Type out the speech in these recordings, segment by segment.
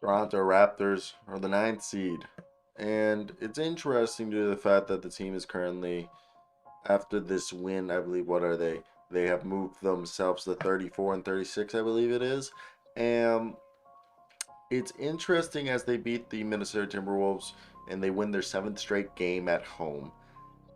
Toronto Raptors are the ninth seed. And it's interesting to the fact that the team is currently, after this win, I believe, what are they? They have moved themselves to 34 and 36, I believe it is. And it's interesting as they beat the Minnesota Timberwolves and they win their seventh straight game at home.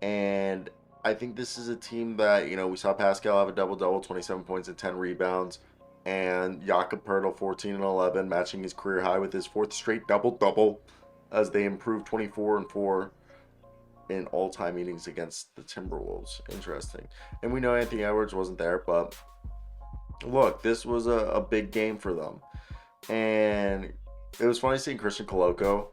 And I think this is a team that, we saw Pascal have a double double, 27 points and 10 rebounds. And Jakob Poeltl, 14 and 11, matching his career high with his fourth straight double double as they improved 24 and 4 in all time meetings against the Timberwolves. Interesting. And we know Anthony Edwards wasn't there, but look, this was a big game for them. And it was funny seeing Christian Coloco,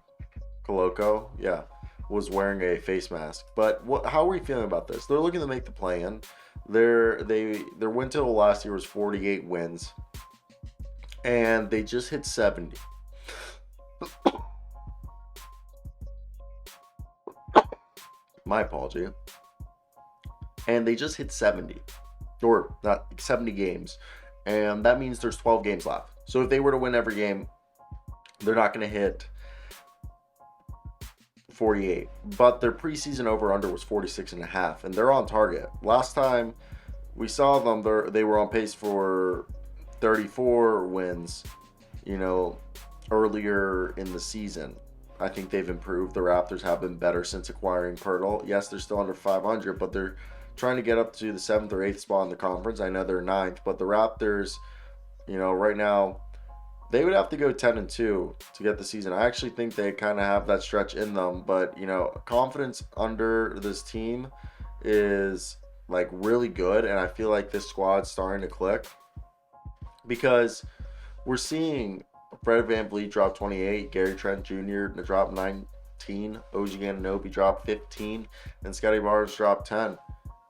yeah, was wearing a face mask. But how are we feeling about this? They're looking to make the play-in. Their win total last year was 48 wins, and they just hit 70. My apology. And they just hit 70, or not 70 games, and that means there's 12 games left. So if they were to win every game, they're not going to hit 48. But their preseason over-under was 46.5, and they're on target. Last time we saw them, they were on pace for 34 wins, earlier in the season. I think they've improved. The Raptors have been better since acquiring Poeltl. Yes, they're still under 500, but they're trying to get up to the 7th or 8th spot in the conference. I know they're 9th, but the Raptors, right now, they would have to go 10-2 to get the season. I actually think they kind of have that stretch in them, but, confidence under this team is, really good, and I feel like this squad's starting to click because we're seeing Fred VanVleet drop 28, Gary Trent Jr. drop 19, OG Aunoby drop 15, and Scottie Barnes drop 10.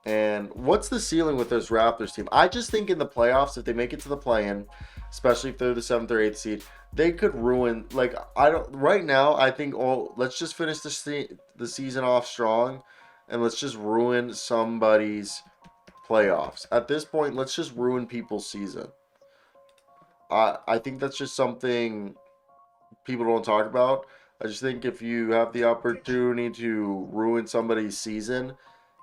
And what's the ceiling with this Raptors team? I just think in the playoffs, if they make it to the play-in, especially if they're the 7th or 8th seed, they could ruin, right now, I think, let's just finish the season off strong, and let's just ruin somebody's playoffs. At this point, let's just ruin people's season. I think that's just something people don't talk about. I just think if you have the opportunity to ruin somebody's season,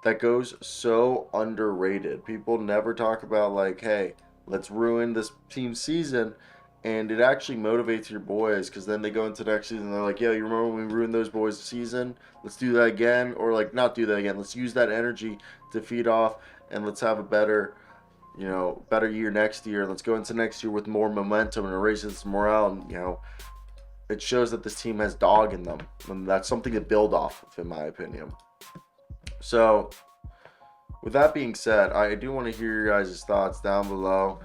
that goes so underrated. People never talk about hey, let's ruin this team's season, and it actually motivates your boys because then they go into next season and they're like, yeah, you remember when we ruined those boys' season? Let's do that again, or not do that again. Let's use that energy to feed off, and let's have a better year next year. Let's go into next year with more momentum and raises some morale. And, it shows that this team has dog in them. And that's something to build off of, in my opinion. So, with that being said, I do want to hear your guys' thoughts down below.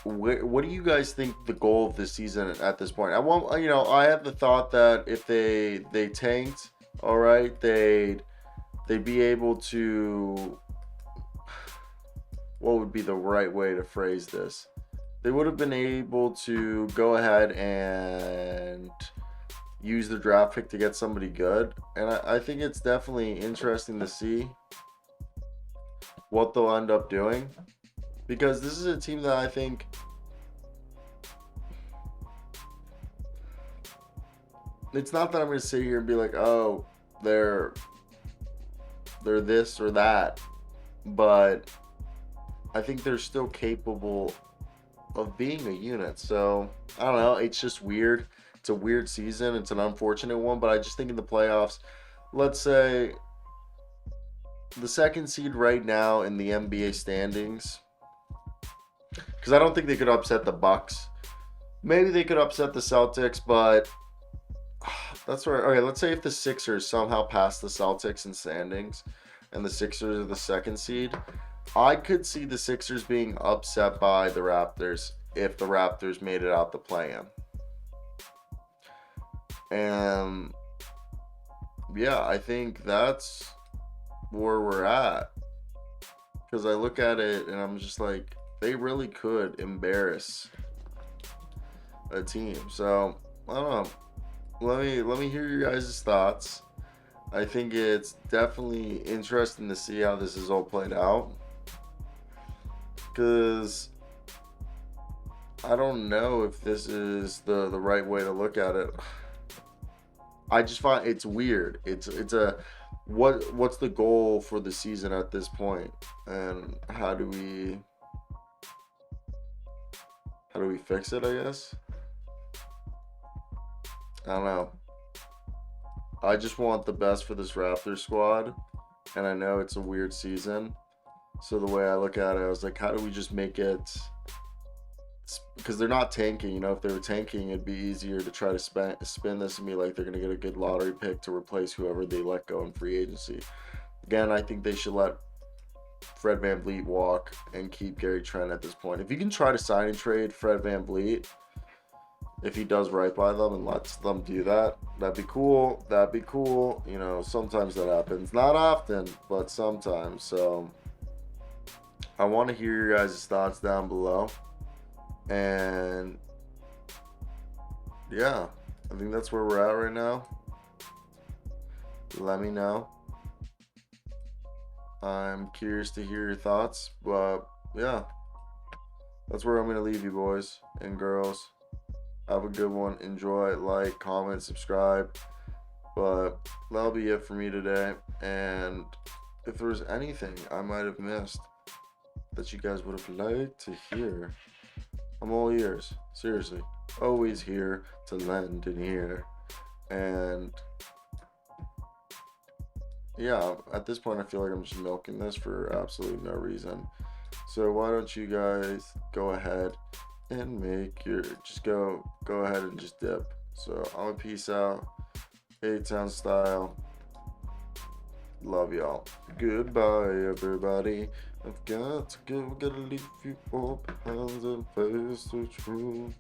What do you guys think the goal of this season at this point? I have the thought that if they tanked, all right, they'd be able to. What would be the right way to phrase this? They would have been able to go ahead and use the draft pick to get somebody good. And I think it's definitely interesting to see what they'll end up doing. Because this is a team that I think it's not that I'm going to sit here and be like, oh, they're this or that. But I think they're still capable of being a unit. So, I don't know. It's just weird. It's a weird season. It's an unfortunate one. But I just think in the playoffs, let's say the 2nd seed right now in the NBA standings, because I don't think they could upset the Bucks. Maybe they could upset the Celtics, but that's right. Okay, let's say if the Sixers somehow pass the Celtics in standings and the Sixers are the 2nd seed, I could see the Sixers being upset by the Raptors if the Raptors made it out the play-in. And yeah, I think that's where we're at. Because I look at it and I'm just like, they really could embarrass a team. So, I don't know. Let me hear your guys' thoughts. I think it's definitely interesting to see how this is all played out. Because I don't know if this is the right way to look at it. I just find it's weird. It's a what's the goal for the season at this point, and how do we fix it? I guess I don't know. I just want the best for this Raptors squad, and I know it's a weird season. So the way I look at it, I was like, how do we just make it? Because they're not tanking. You know, if they were tanking, it'd be easier to try to spin this and be like they're going to get a good lottery pick to replace whoever they let go in free agency. Again, I think they should let Fred VanVleet walk and keep Gary Trent at this point. If you can try to sign and trade Fred VanVleet, if he does right by them and lets them do that, that'd be cool. That'd be cool. You know, sometimes that happens. Not often, but sometimes. So I want to hear your guys' thoughts down below. And yeah, I think that's where we're at right now. Let me know. I'm curious to hear your thoughts. But yeah, that's where I'm going to leave you, boys and girls. Have a good one. Enjoy, like, comment, subscribe. But that'll be it for me today. And if there was anything I might have missed that you guys would have liked to hear, I'm all ears. Seriously. Always here to lend and hear. And yeah, at this point I feel like I'm just milking this for absolutely no reason. So why don't you guys go ahead and make your go ahead and just dip. So I'm gonna peace out. A-Town style. Love y'all. Goodbye, everybody. I've got to go. Gotta leave you all behind and face the truth.